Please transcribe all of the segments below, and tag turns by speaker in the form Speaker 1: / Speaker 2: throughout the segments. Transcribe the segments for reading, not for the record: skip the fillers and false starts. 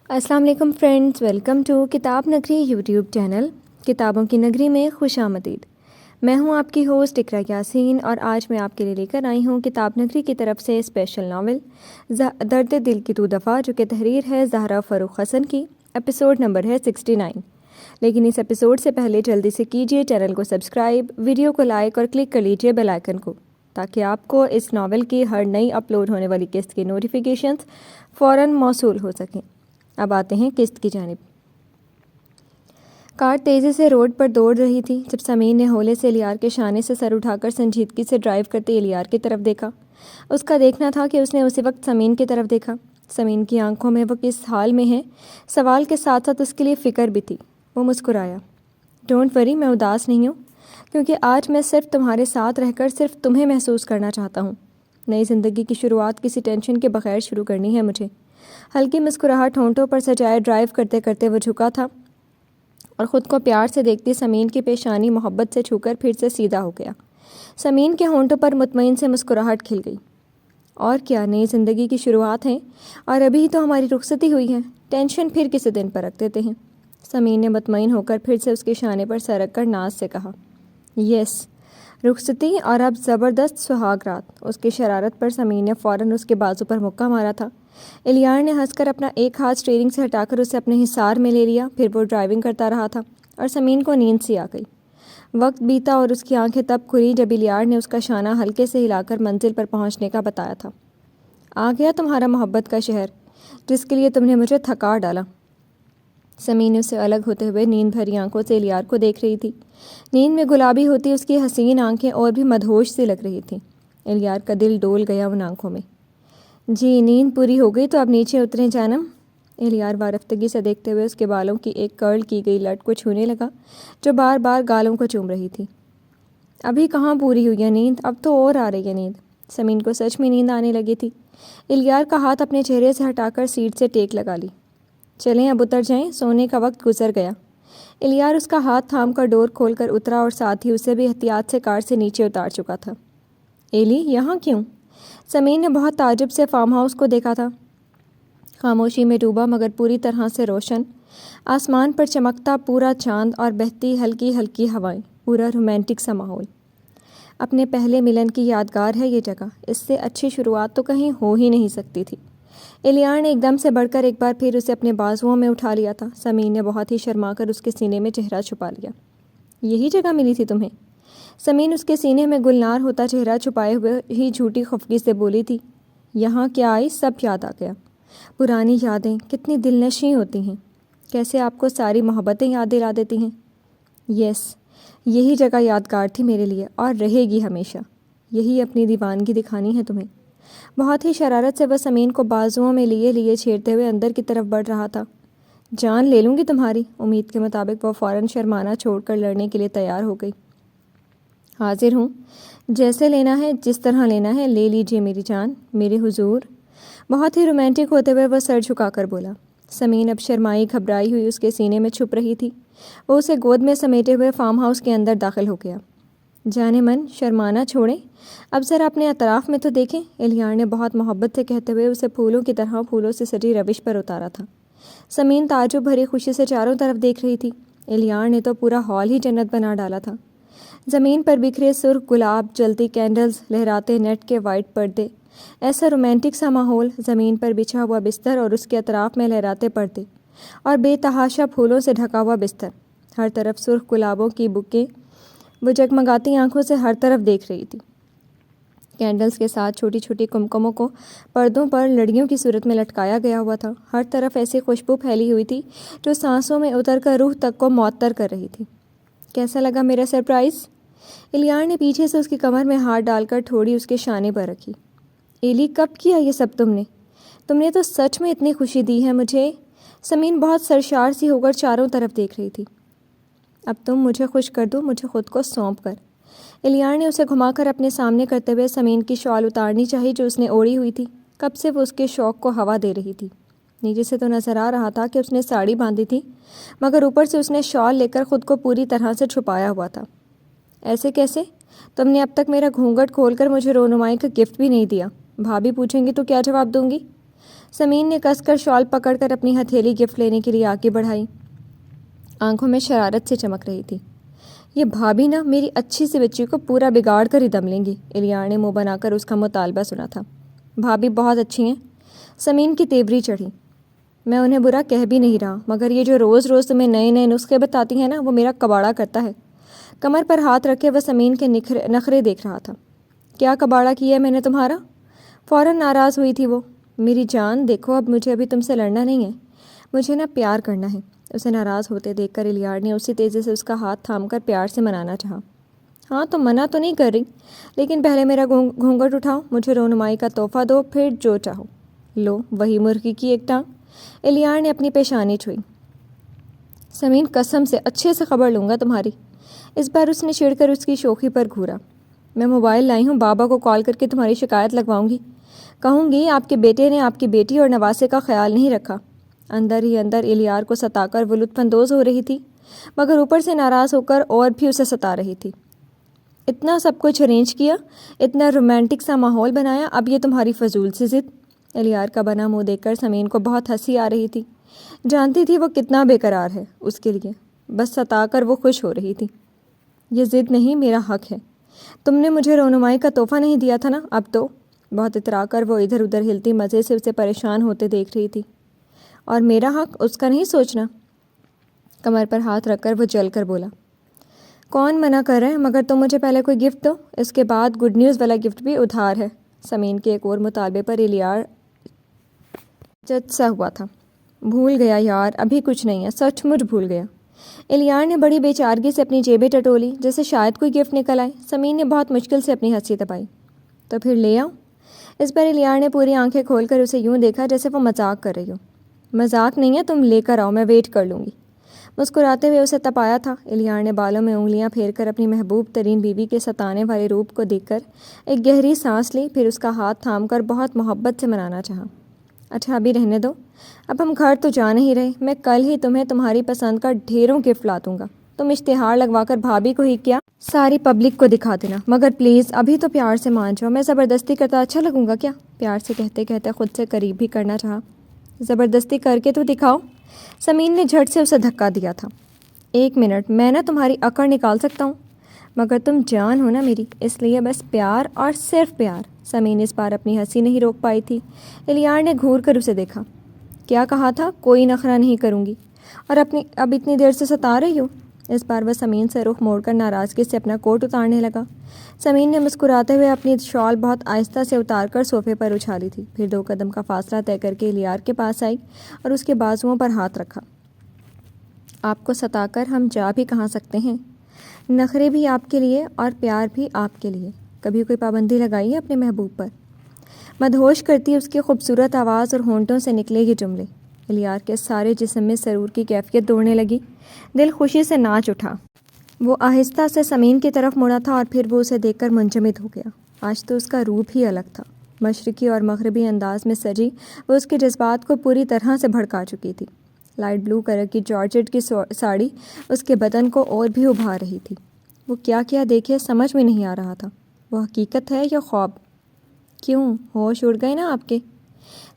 Speaker 1: السلام علیکم friends, welcome to کتاب نگری یوٹیوب چینل کتابوں کی نگری میں خوش آمدید۔ میں ہوں آپ کی ہوسٹ اقرا یاسین، اور آج میں آپ کے لیے لے کر آئی ہوں کتاب نگری کی طرف سے اسپیشل ناول درد دل کی تو دفعہ، جو کہ تحریر ہے زہرا فروخ حسن کی۔ ایپیسوڈ نمبر ہے 69۔ لیکن اس ایپیسوڈ سے پہلے جلدی سے کیجیے چینل کو سبسکرائب، ویڈیو کو لائک اور کلک کر لیجیے بیل آئیکن کو، تاکہ آپ کو اس ناول کی ہر نئی اپلوڈ ہونے والی قسط کی نوٹیفیکیشنز فوراً موصول ہو سکیں۔ اب آتے ہیں قسط کی جانب۔ کار تیزی سے روڈ پر دوڑ رہی تھی جب سمین نے ہولے سے الیار کے شانے سے سر اٹھا کر سنجیدگی سے ڈرائیو کرتے الیار کی طرف دیکھا۔ اس کا دیکھنا تھا کہ اس نے اسی وقت سمین کی طرف دیکھا۔ سمین کی آنکھوں میں وہ کس حال میں ہے، سوال کے ساتھ ساتھ اس کے لیے فکر بھی تھی۔ وہ مسکرایا۔ ڈونٹ وری، میں اداس نہیں ہوں، کیونکہ آج میں صرف تمہارے ساتھ رہ کر صرف تمہیں محسوس کرنا چاہتا ہوں۔ نئی زندگی کی شروعات کسی ٹینشن کے بغیر شروع کرنی ہے مجھے۔ ہلکی مسکراہٹ ہونٹوں پر سجائے ڈرائیو کرتے کرتے وہ جھکا تھا اور خود کو پیار سے دیکھتی سمین کی پیشانی محبت سے چھو کر پھر سے سیدھا ہو گیا۔ سمین کے ہونٹوں پر مطمئن سے مسکراہٹ کھل گئی۔ اور کیا، نئی زندگی کی شروعات ہیں اور ابھی تو ہماری رخصتی ہوئی ہے، ٹینشن پھر کسی دن پر رکھ دیتے ہیں۔ سمین نے مطمئن ہو کر پھر سے اس کے شانے پر سر رکھ کر ناز سے کہا، یس، رخصتی اور اب زبردست سہاگ رات۔ اس کی شرارت پر سمین نے فوراً اس کے بازو پر مکہ مارا تھا۔ الیار نے ہنس کر اپنا ایک ہاتھ اسٹیئرنگ سے ہٹا کر اسے اپنے حصار میں لے لیا، پھر وہ ڈرائیونگ کرتا رہا تھا اور سمین کو نیند سی آ گئی۔ وقت بیتا اور اس کی آنکھیں تب کھلی جب الیار نے اس کا شانہ ہلکے سے ہلا کر منزل پر پہنچنے کا بتایا تھا۔ آ گیا تمہارا محبت کا شہر، جس کے لیے تم نے مجھے تھکا ڈالا۔ سمین اس سے الگ ہوتے ہوئے نیند بھری آنکھوں سے الیار کو دیکھ رہی تھی۔ نیند میں گلابی ہوتی اس کی حسین آنکھیں اور بھی مدہوش سی لگ رہی تھیں۔ الیار کا دل ڈول گیا ان آنکھوں میں۔ جی، نیند پوری ہو گئی تو اب نیچے اتریں جانم۔ الیار وارفتگی سے دیکھتے ہوئے اس کے بالوں کی ایک کرل کی گئی لٹ کو چھونے لگا جو بار بار گالوں کو چوم رہی تھی۔ ابھی کہاں پوری ہوئی ہے نیند، اب تو اور آ رہی ہے نیند۔ سمین کو سچ میں نیند آنے لگی تھی۔ الیار کا ہاتھ اپنے چہرے سے ہٹا کر سیٹ سے ٹیک لگا لی۔ چلیں اب اتر جائیں، سونے کا وقت گزر گیا۔ الیار اس کا ہاتھ تھام کر ڈور کھول کر اترا اور ساتھ ہی اسے بھی احتیاط سے کار سے نیچے اتار چکا تھا۔ ایلی، یہاں کیوں؟ سمین نے بہت تعجب سے فارم ہاؤس کو دیکھا تھا۔ خاموشی میں ڈوبا مگر پوری طرح سے روشن، آسمان پر چمکتا پورا چاند اور بہتی ہلکی ہلکی ہوائیں، پورا رومانٹک سا ماحول۔ اپنے پہلے ملن کی یادگار ہے یہ جگہ، اس سے اچھی شروعات تو کہیں ہو ہی نہیں سکتی تھی۔ الیار نے ایک دم سے بڑھ کر ایک بار پھر اسے اپنے بازوؤں میں اٹھا لیا تھا۔ سمین نے بہت ہی شرما کر اس کے سینے میں چہرہ چھپا لیا۔ یہی جگہ ملی تھی تمہیں؟ سمین اس کے سینے میں گلنار ہوتا چہرہ چھپائے ہوئے ہی جھوٹی خفگی سے بولی تھی۔ یہاں کیا آئی، سب یاد آ گیا۔ پرانی یادیں کتنی دل نشیں ہوتی ہیں، کیسے آپ کو ساری محبتیں یاد دلا دیتی ہیں۔ یس، یہی جگہ یادگار تھی میرے لیے اور رہے گی ہمیشہ۔ یہی اپنی دیوانگی دکھانی ہے تمہیں۔ بہت ہی شرارت سے وہ سمین کو بازوؤں میں لیے چھیڑتے ہوئے اندر کی طرف بڑھ رہا تھا۔ جان لے لوں گی تمہاری۔ امید کے مطابق وہ فوراً شرمانا چھوڑ کر لڑنے کے لیے تیار ہو گئی۔ حاضر ہوں، جیسے لینا ہے، جس طرح لینا ہے، لے لیجیے میری جان، میرے حضور۔ بہت ہی رومانٹک ہوتے ہوئے وہ سر جھکا کر بولا۔ سمین اب شرمائی گھبرائی ہوئی اس کے سینے میں چھپ رہی تھی۔ وہ اسے گود میں سمیٹے ہوئے فارم ہاؤس کے اندر داخل ہو گیا۔ جانے من، شرمانا چھوڑیں، اب ذرا اپنے اطراف میں تو دیکھیں، الیار نے بہت محبت سے کہتے ہوئے اسے پھولوں کی طرح پھولوں سے سجی روش پر اتارا تھا۔ سمین تعجب بھری خوشی سے چاروں طرف دیکھ رہی تھی۔ الیار نے تو پورا ہال ہی جنت بنا ڈالا تھا۔ زمین پر بکھرے سرخ گلاب، جلتی کینڈلز، لہراتے نیٹ کے وائٹ پردے، ایسا رومانٹک سا ماحول، زمین پر بچھا ہوا بستر اور اس کے اطراف میں لہراتے پردے اور بے تحاشا پھولوں سے ڈھکا ہوا بستر، ہر طرف سرخ گلابوں کی بُکیں۔ وہ جگمگاتی آنکھوں سے ہر طرف دیکھ رہی تھی۔ کینڈلز کے ساتھ چھوٹی چھوٹی کمکموں کو پردوں پر لڑیوں کی صورت میں لٹکایا گیا ہوا تھا۔ ہر طرف ایسی خوشبو پھیلی ہوئی تھی جو سانسوں میں اتر کر روح تک کو معطر کر رہی تھی۔ کیسا لگا میرا سرپرائز؟ الیار نے پیچھے سے اس کی کمر میں ہاتھ ڈال کر تھوڑی اس کے شانے پر رکھی۔ ایلی، کب کیا یہ سب تم نے تو سچ میں اتنی خوشی دی ہے مجھے۔ سمین بہت سرشار سی ہو کر چاروں طرف دیکھ رہی تھی۔ اب تم مجھے خوش کر دو، مجھے خود کو سونپ کر۔ الیار نے اسے گھما کر اپنے سامنے کرتے ہوئے سمین کی شال اتارنی چاہی جو اس نے اوڑھی ہوئی تھی۔ کب سے وہ اس کے شوق کو ہوا دے رہی تھی۔ نیچے سے تو نظر آ رہا تھا کہ اس نے ساڑی باندھی تھی، مگر اوپر سے اس نے شال لے کر خود کو پوری طرح سے چھپایا ہوا تھا۔ ایسے کیسے؟ تم نے اب تک میرا گھونگھٹ کھول کر مجھے رونمائی کا گفٹ بھی نہیں دیا۔ بھابھی پوچھیں گی تو کیا جواب دوں گی؟ سمین نے کس کر شال پکڑ کر اپنی ہتھیلی گفٹ لینے کے لیے آگے بڑھائی، آنکھوں میں شرارت سے چمک رہی تھی۔ یہ بھابھی نا میری اچھی سی بچی کو پورا بگاڑ کر ہی دم لیں گی۔ الیار نے منہ بنا کر اس کا مطالبہ سنا تھا۔ بھابھی بہت اچھی ہیں، سمین کی تیوری چڑھی۔ میں انہیں برا کہہ بھی نہیں رہا، مگر یہ جو روز روز تمہیں نئے نئے نسخے بتاتی ہیں نا، وہ میرا کباڑا کرتا ہے۔ کمر پر ہاتھ رکھے وہ سمین کے نخرے دیکھ رہا تھا۔ کیا کباڑا کیا ہے میں نے تمہارا؟ فوراً ناراض ہوئی تھی وہ۔ میری جان دیکھو، مجھے ابھی تم سے لڑنا نہیں ہے، مجھے نا پیار کرنا ہے۔ اسے ناراض ہوتے دیکھ کر الیار نے اسی تیزی سے اس کا ہاتھ تھام کر پیار سے منانا چاہا۔ ہاں تو منع تو نہیں کر رہی، لیکن پہلے میرا گھونگھٹ اٹھاؤ، مجھے رونمائی کا تحفہ دو، پھر جو چاہو۔ لو وہی مرغی کی ایک ٹانگ۔ الیار نے اپنی پیشانی چھوئی۔ سمین قسم سے اچھے سے خبر لوں گا تمہاری۔ اس بار اس نے چھڑ کر اس کی شوخی پر گھورا۔ میں موبائل لائی ہوں، بابا کو کال کر کے تمہاری شکایت لگواؤں گی، کہوں گی آپ کے بیٹے نے آپ کی بیٹی اور نواسے کا خیال نہیں رکھا۔ اندر ہی اندر الیار کو ستا کر وہ لطف اندوز ہو رہی تھی، مگر اوپر سے ناراض ہو کر اور بھی اسے ستا رہی تھی۔ اتنا سب کچھ ارینج کیا، اتنا رومانٹک سا ماحول بنایا، اب یہ تمہاری فضول سی ضد۔ الیار کا بنا منہ دیکھ کر سمین کو بہت ہنسی آ رہی تھی۔ جانتی تھی وہ کتنا بے قرار ہے اس کے لیے، بس ستا کر وہ خوش ہو رہی تھی۔ یہ ضد نہیں، میرا حق ہے۔ تم نے مجھے رونمائی کا تحفہ نہیں دیا تھا نا، اب دو۔ بہت اترا کر وہ ادھر ادھر ہلتی مزے سے اسے پریشان ہوتے دیکھ رہی تھی۔ اور میرا حق، اس کا نہیں سوچنا؟ کمر پر ہاتھ رکھ کر وہ جل کر بولا۔ کون منع کر رہے ہیں، مگر تم مجھے پہلے کوئی گفٹ دو، اس کے بعد گڈ نیوز والا گفٹ بھی ادھار ہے۔ سمین کے ایک اور مطالبے پر الیار جج سا ہوا تھا۔ بھول گیا یار، ابھی کچھ نہیں ہے، سچ مچ بھول گیا۔ الیار نے بڑی بے چارگی سے اپنی جیبیں ٹٹولی، جیسے شاید کوئی گفٹ نکل آئے۔ سمین نے بہت مشکل سے اپنی ہنسی دبائی۔ تو پھر لے آؤ۔ اس پر الیار نے پوری آنکھیں کھول کر اسے یوں دیکھا جیسے وہ مذاق کر رہی ہو۔ مذاق نہیں ہے، تم لے کر آؤ، میں ویٹ کر لوں گی۔ مسکراتے ہوئے اسے تپایا تھا۔ الیار نے بالوں میں انگلیاں پھیر کر اپنی محبوب ترین بیوی کے ستانے والے روپ کو دیکھ کر ایک گہری سانس لی، پھر اس کا ہاتھ تھام کر بہت محبت سے منانا چاہا۔ اچھا ابھی رہنے دو، اب ہم گھر تو جا نہیں رہے، میں کل ہی تمہیں تمہاری پسند کا ڈھیروں گفٹ لا دوں گا، تم اشتہار لگوا کر بھابھی کو ہی کیا ساری پبلک کو دکھا دینا، مگر پلیز ابھی تو پیار سے مان جاؤ، میں زبردستی کرتا اچھا لگوں گا کیا؟ پیار سے کہتے کہتے خود سے قریب بھی کرنا چاہا۔ زبردستی کر کے تو دکھاؤ۔ سمین نے جھٹ سے اسے دھکا دیا تھا۔ ایک منٹ، میں نا تمہاری اکڑ نکال سکتا ہوں، مگر تم جان ہو نا میری، اس لیے بس پیار اور صرف پیار۔ سمین اس بار اپنی ہنسی نہیں روک پائی تھی۔ الیار نے گھور کر اسے دیکھا۔ کیا کہا تھا؟ کوئی نخرہ نہیں کروں گی، اور اب اتنی دیر سے ستا رہی ہو؟ اس بار وہ سمین سے رخ موڑ کر ناراضگی سے اپنا کوٹ اتارنے لگا۔ سمین نے مسکراتے ہوئے اپنی شال بہت آہستہ سے اتار کر صوفے پر اچھالی تھی، پھر 2 قدم کا فاصلہ طے کر کے الیار کے پاس آئی اور اس کے بازوؤں پر ہاتھ رکھا۔ آپ کو ستا کر ہم جا بھی کہاں سکتے ہیں؟ نخرے بھی آپ کے لیے اور پیار بھی آپ کے لیے۔ کبھی کوئی پابندی لگائی ہے اپنے محبوب پر؟ مدہوش کرتی اس کی خوبصورت آواز اور ہونٹوں سے نکلے یہ جملے۔ الیار کے سارے جسم میں سرور کی کیفیت دوڑنے لگی، دل خوشی سے ناچ اٹھا۔ وہ آہستہ سے سمین کی طرف مڑا تھا اور پھر وہ اسے دیکھ کر منجمد ہو گیا۔ آج تو اس کا روپ ہی الگ تھا۔ مشرقی اور مغربی انداز میں سجی وہ اس کے جذبات کو پوری طرح سے بھڑکا چکی تھی۔ لائٹ بلو کلر کی جارجٹ کی ساڑی اس کے بدن کو اور بھی ابھار رہی تھی۔ وہ کیا کیا دیکھے سمجھ میں نہیں آ رہا تھا، وہ حقیقت ہے یا خواب؟ کیوں ہوش اڑ گئے نا آپ کے؟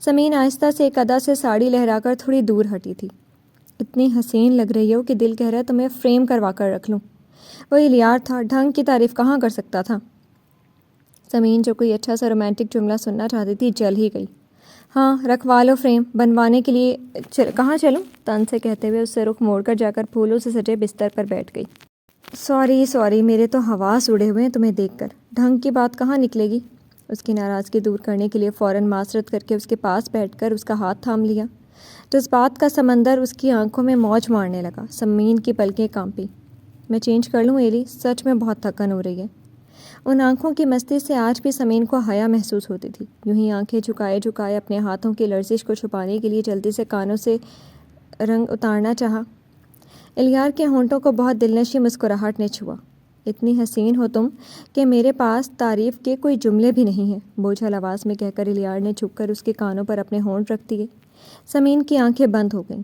Speaker 1: سمین آہستہ سے ایک ادا سے ساڑی لہرا کر تھوڑی دور ہٹی تھی۔ اتنی حسین لگ رہی ہو کہ دل کہہ رہا تمہیں فریم کروا کر رکھ لوں۔ وہ الیار تھا، ڈھنگ کی تعریف کہاں کر سکتا تھا؟ سمین جو کوئی اچھا سا رومانٹک جملہ سننا چاہتی تھی جل ہی گئی۔ ہاں رکھوا لو فریم، بنوانے کے لیے کہاں چلوں؟ تن سے کہتے ہوئے اس سے رخ موڑ کر جا کر پھولوں سے سجے بستر پر بیٹھ گئی۔ سوری میرے تو حواس اڑے ہوئے ہیں تمہیں دیکھ کر، ڈھنگ کی بات کہاں نکلے گی؟ اس کی ناراضگی دور کرنے کے لیے فوراً معذرت کر کے اس کے پاس بیٹھ کر اس کا ہاتھ تھام لیا۔ جذبات کا سمندر اس کی آنکھوں میں موج مارنے لگا۔ سمین کی پلکیں کانپی۔ میں چینج کر لوں ایلی؟ سچ میں بہت تھکن ہو رہی ہے۔ ان آنکھوں کی مستی سے آج بھی سمین کو حیا محسوس ہوتی تھی۔ یوں ہی آنکھیں جھکائے اپنے ہاتھوں کی لرزش کو چھپانے کے لیے جلدی سے کانوں سے رنگ اتارنا چاہا۔ الیار کے ہونٹوں کو بہت دلنشی مسکراہٹ نے چھوا۔ اتنی حسین ہو تم کہ میرے پاس تعریف کے کوئی جملے بھی نہیں ہیں، بوجھل آواز میں کہہ کر الیار نے جھک کر اس کے کانوں پر اپنے ہونٹ رکھ دیے۔ سمین کی آنکھیں بند ہو گئیں۔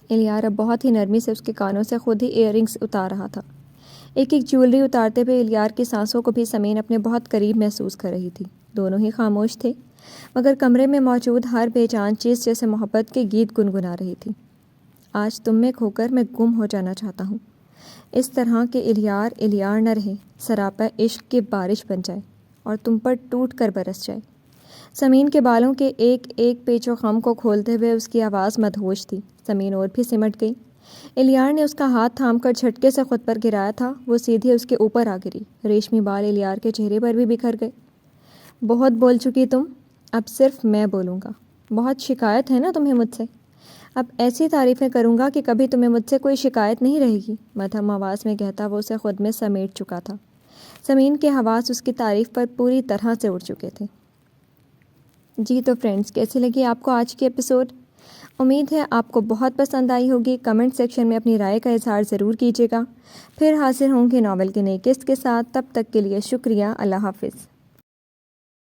Speaker 1: الیار اب بہت ہی نرمی سے اس کے کانوں سے خود ہی ایئر رنگس اتار رہا تھا۔ ایک ایک جیولری اتارتے ہوئے الیار کی سانسوں کو بھی سمین اپنے بہت قریب محسوس کر رہی تھی۔ دونوں ہی خاموش تھے۔ مگر کمرے میں موجود ہر بے جان چیز جیسے محبت کے گیت گنگنا رہی تھی۔ آج تم میں کھو کر میں گم ہو جانا چاہتا ہوں، اس طرح کہ الیار نہ رہے، سراپا عشق کی بارش بن جائے اور تم پر ٹوٹ کر برس جائے۔ سمین کے بالوں کے ایک ایک پیچ و خم کو کھولتے ہوئے اس کی آواز مدہوش تھی۔ سمین اور بھی سمٹ گئی۔ الیار نے اس کا ہاتھ تھام کر جھٹکے سے خود پر گرایا تھا، وہ سیدھی اس کے اوپر آ گری۔ ریشمی بال الیار کے چہرے پر بھی بکھر گئے۔ بہت بول چکی تم، اب صرف میں بولوں گا۔ بہت شکایت ہے نا تمہیں مجھ سے؟ اب ایسی تعریفیں کروں گا کہ کبھی تمہیں مجھ سے کوئی شکایت نہیں رہے گی، مدھم آواز میں کہتا وہ اسے خود میں سمیٹ چکا تھا۔ سمین کے حواس اس کی تعریف پر پوری طرح سے اڑ چکے تھے۔ جی تو فرینڈز، کیسی لگی آپ کو آج کی ایپیسوڈ؟ امید ہے آپ کو بہت پسند آئی ہوگی۔ کمنٹ سیکشن میں اپنی رائے کا اظہار ضرور کیجیے گا۔ پھر حاضر ہوں گے ناول کی نئی قسط کے ساتھ، تب تک کے لیے شکریہ۔ اللہ حافظ۔